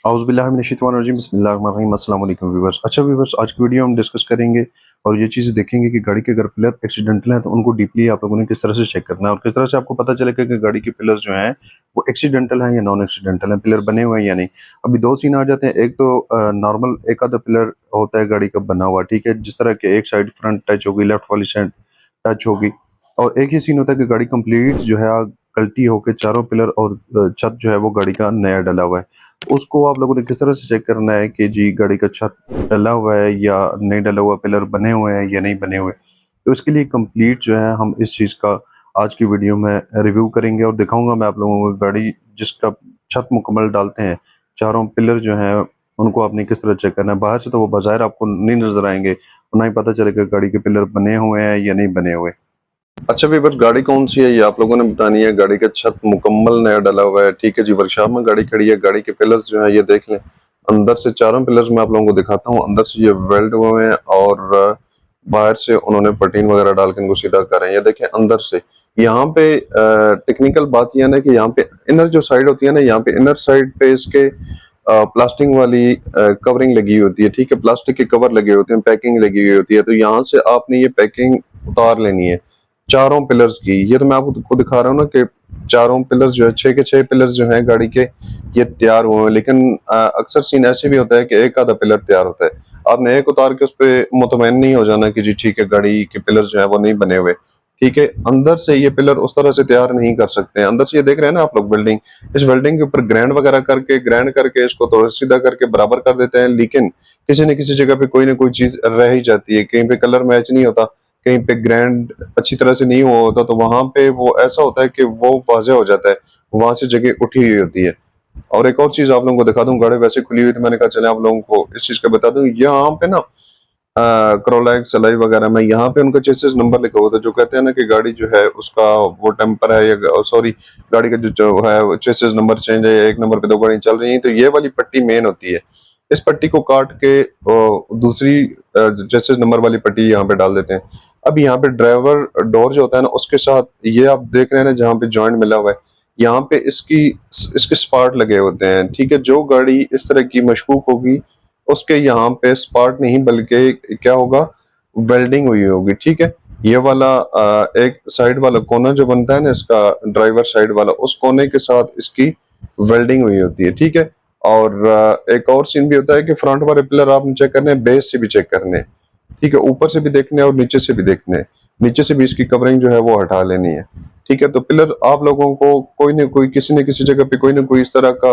औज़ुबिल्लाहिमिनश्शैतानिर्रजीम बिस्मिल्लाहिर्रहमानिर्रहीम अस्सलाम वालेकुम व्यूअर्स। अच्छा व्यूअर्स, आज की वीडियो हम डिस्कस करेंगे और ये चीज़ देखेंगे कि गाड़ी के अगर पिलर एक्सीडेंटल हैं तो उनको डीपली आप लोगों ने किस तरह से चेक करना है और किस तरह से आपको पता चलेगा कि गाड़ी के पिलर्स जो हैं वो एक्सीडेंटल हैं या नॉन एक्सीडेंटल हैं, पिलर बने हुए हैं या नहीं। अभी दो सीन आ जाते हैं, एक तो नॉर्मल एक आधा पिलर होता है गाड़ी का बना हुआ, ठीक है, जिस तरह के एक साइड फ्रंट टच होगी, लेफ्ट वाली साइड टच होगी, और एक ही सीन होता है कि गाड़ी कंप्लीट जो है गलती होकर चारों पिलर और छत जो है वो गाड़ी का नया डला हुआ है। उसको आप लोगों ने किस तरह से चेक करना है कि जी गाड़ी का छत डला हुआ है या नहीं डला हुआ, पिलर बने हुए हैं या नहीं बने हुए। तो इसके लिए कंप्लीट जो है हम इस चीज़ का आज की वीडियो में रिव्यू करेंगे और दिखाऊंगा मैं आप लोगों को गाड़ी जिसका छत मुकम्मल डालते हैं, चारों पिलर जो हैं उनको आपने किस तरह चेक करना है। बाहर से तो वो बाज़ाहिर आपको नहीं नज़र आएंगे और ना ही पता चलेगा गाड़ी के पिलर बने हुए हैं या नहीं बने हुए। अच्छा व्यूअर्स, गाड़ी कौन सी है ये आप लोगों ने बतानी है। गाड़ी का छत मुकम्मल नया डला हुआ है, ठीक है जी। वर्कशॉप में गाड़ी खड़ी है, गाड़ी के पिलर्स जो है ये देख लें। अंदर से चारों पिलर्स मैं आप लोगों को दिखाता हूँ। अंदर से ये वेल्ड हुए हैं और बाहर से उन्होंने पटीन वगैरह डाल के इनको सीधा कर रहे हैं। ये देखें अंदर से। यहाँ पे टेक्निकल बात यह है ना कि यहाँ पे इनर जो साइड होती है ना, यहाँ पे इनर साइड पे इसके प्लास्टिक वाली कवरिंग लगी होती है, ठीक है, प्लास्टिक के कवर लगे होते हैं, पैकिंग लगी हुई होती है। तो यहाँ से आपने ये पैकिंग उतार लेनी है चारों पिलर्स की। ये तो मैं आपको दिखा रहा हूँ ना कि चारों पिलर्स जो है, 6 के 6 पिलर्स जो हैं गाड़ी के ये तैयार हुए हैं। लेकिन अक्सर सीन ऐसे भी होता है कि एक आधा पिलर तैयार होता है। आपने एक उतार के उस पर मुतमैन नहीं हो जाना कि जी ठीक है गाड़ी के पिलर जो है वो नहीं बने हुए, ठीक है। अंदर से ये पिलर उस तरह से तैयार नहीं कर सकते हैं। अंदर से ये देख रहे हैं ना आप लोग वेल्डिंग, इस वेल्डिंग के ऊपर ग्राइंड करके इसको थोड़ा सीधा करके बराबर कर देते हैं। लेकिन किसी न किसी जगह पे कोई ना कोई चीज रह ही जाती है, कहीं पे कलर मैच नहीं होता, कहीं पे ग्रैंड अच्छी तरह से नहीं हुआ होता, तो वहां पे वो ऐसा होता है कि वो वाज़ेह हो जाता है, वहां से जगह उठी हुई होती है। और एक और चीज आप लोगों को दिखा दूं, गाड़ी वैसे खुली हुई थी, मैंने कहा चले आप लोगों को इस चीज का बता दूं। यहाँ पे ना क्रोला सलाई वगैरह में यहाँ पे उनका चेसिस नंबर लिखा हुआ था, जो कहते हैं ना कि गाड़ी जो है उसका वो टेम्पर है या सॉरी गाड़ी का जो है चेसिस नंबर चेंज है, एक नंबर पे दो गाड़ी चल रही है। तो ये वाली पट्टी मेन होती है, इस पट्टी को काट के दूसरी चेसिस नंबर वाली पट्टी यहाँ पे डाल देते हैं। अब यहाँ पे ड्राइवर डोर जो होता है ना उसके साथ ये आप देख रहे हैं ना जहाँ पे जॉइंट मिला हुआ है, यहाँ पे इसके स्पार्ट लगे होते हैं, ठीक है। जो गाड़ी इस तरह की मशकूक होगी उसके यहाँ पे स्पार्ट नहीं बल्कि क्या होगा, वेल्डिंग हुई होगी, ठीक है। ये वाला एक साइड वाला कोना जो बनता है ना इसका, ड्राइवर साइड वाला, उस कोने के साथ इसकी वेल्डिंग हुई होती है, ठीक है। और एक और सीन भी होता है कि फ्रंट वाले पिलर आपने चेक करने हैं, बेस से भी चेक करने हैं, ठीक है, ऊपर से भी देखने हैं और नीचे से भी देखने हैं। नीचे से भी इसकी कवरिंग जो है वो हटा लेनी है, ठीक है। तो पिलर आप लोगों को कोई न कोई किसी न किसी जगह पे कोई ना कोई इस तरह का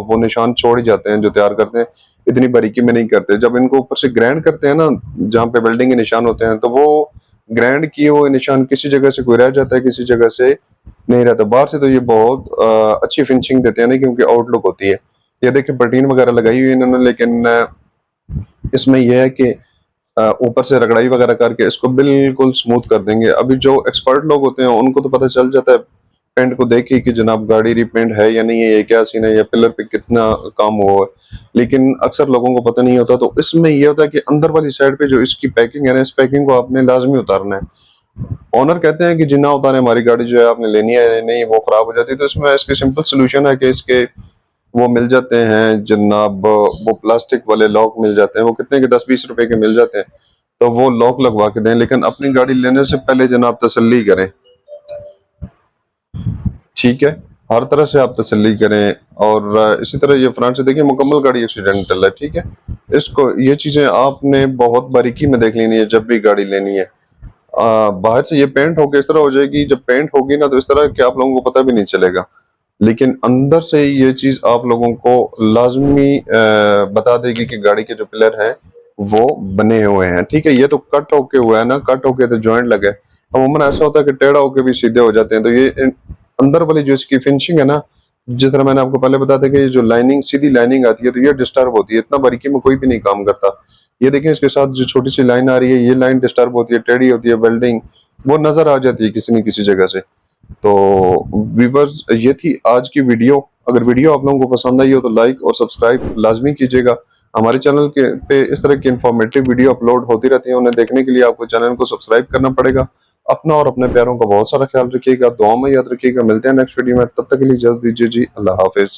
वो निशान छोड़ ही जाते हैं जो तैयार करते हैं, इतनी बारीकी में नहीं करते। जब इनको ऊपर से ग्राइंड करते हैं ना, जहाँ पे वेल्डिंग के निशान होते हैं, तो वो ग्राइंड किए हुए निशान किसी जगह से कोई रह जाता है, किसी जगह से नहीं रहता। बाहर से तो ये बहुत अच्छी फिनिशिंग देते हैं ना, क्योंकि आउटलुक होती है। ये देखिए पटीन वगैरह लगाई हुई है इन्होंने, लेकिन इसमें यह है कि ऊपर से रगड़ाई वगैरह करके इसको बिल्कुल स्मूथ कर देंगे। अभी जो एक्सपर्ट लोग होते हैं उनको तो पता चल जाता है पेंट को देख के कि जनाब गाड़ी रिपेंट है या नहीं है, ये क्या सीन है, या पिलर पे कितना काम हुआ है। लेकिन अक्सर लोगों को पता नहीं होता। तो इसमें यह होता है कि अंदर वाली साइड पे जो इसकी पैकिंग है ना, इस पैकिंग को आपने लाजमी उतारना है। ओनर कहते हैं कि जितना उतारे हमारी गाड़ी जो है आपने लेनी है, नहीं वो खराब हो जाती है। तो इसमें इसके सिंपल सोल्यूशन है कि इसके वो मिल जाते हैं जनाब, वो प्लास्टिक वाले लॉक मिल जाते हैं, वो कितने के 10-20 रुपए के मिल जाते हैं। तो वो लॉक लगवा के दें, लेकिन अपनी गाड़ी लेने से पहले जनाब तसल्ली करें, ठीक है। हर तरह से आप तसल्ली करें। और इसी तरह ये फ्रंट से देखिए मुकम्मल गाड़ी एक्सीडेंटल है, ठीक है। इसको ये चीजें आपने बहुत बारीकी में देख लेनी है जब भी गाड़ी लेनी है। बाहर से ये पेंट होकर इस तरह हो जाएगी, जब पेंट होगी ना तो इस तरह कि आप लोगों को पता भी नहीं चलेगा। लेकिन अंदर से ये चीज आप लोगों को लाजमी बता देगी कि गाड़ी के जो पिलर हैं वो बने हुए हैं, ठीक है। ये तो कट होके हुआ है ना, कट होके तो जॉइंट लगे। अमूमन ऐसा होता है कि टेढ़ा होके भी सीधे हो जाते हैं। तो ये अंदर वाली जो इसकी फिनिशिंग है ना, जिस तरह मैंने आपको पहले बताया था कि ये जो लाइनिंग सीधी लाइनिंग आती है तो ये डिस्टर्ब होती है, इतना बारीकी में कोई भी नहीं काम करता। ये देखें इसके साथ जो छोटी सी लाइन आ रही है, ये लाइन डिस्टर्ब होती है, टेढ़ी होती है, वेल्डिंग वो नजर आ जाती है किसी न किसी जगह से। तो व्यूवर्स, ये थी आज की वीडियो। अगर वीडियो आप लोगों को पसंद आई हो तो लाइक और सब्सक्राइब लाजमी कीजिएगा। हमारे चैनल के पे इस तरह की इंफॉर्मेटिव वीडियो अपलोड होती रहती है, उन्हें देखने के लिए आपको चैनल को सब्सक्राइब करना पड़ेगा। अपना और अपने प्यारों का बहुत सारा ख्याल रखिएगा, दुआ में याद रखिएगा। मिलते हैं नेक्स्ट वीडियो में, तब तक के लिए इजाजत दीजिए जी, अल्लाह हाफिज।